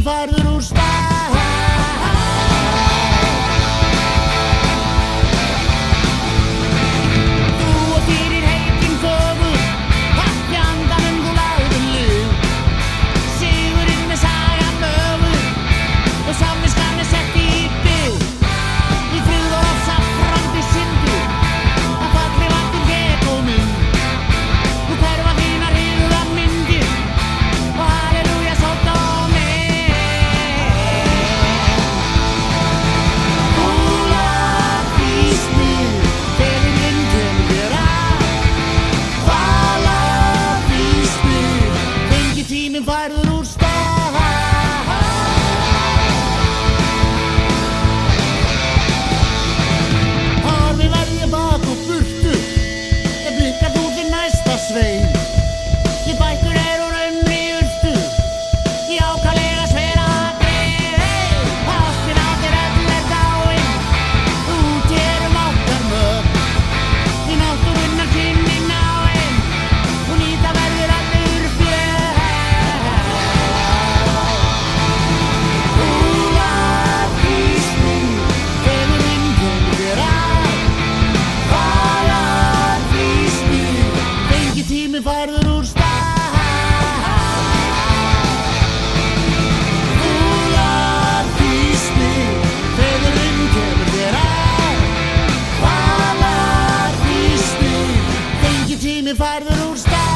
færður úr stað. Þú og fyrir heitin fögur, hatt í andanum þú lagðir lið. Sigurinn með sagan mögur og samviskan er sett í bið. Í frið og ofsa fram til syndu, að falli vatnir get og mynd. Nú hverfa þínar hýrðar myndir og halleluja sótt á mig. Fúlar vísnir, þegar vind kemur þér að. Falar vísnir, fengi tíminn færður úr stað. Horfi verð ég bak og burtu, ef blikkar þú til næsta svein. Ég bækur úr önni urtu, í ákaflega svera grein. Ástin á þér öll er dáin, úti okkar mörk. Í náttúrunnar kynni náin, og nýta verður allur fjör. Fúlar vísnir, þegar vind kemur þér að. Falar vísnir, fengi tíminn færður úr stað. Fúlar vísnir, þegar vind kemur þér að. Falar vísnir, fengi tíminn færður úr stað.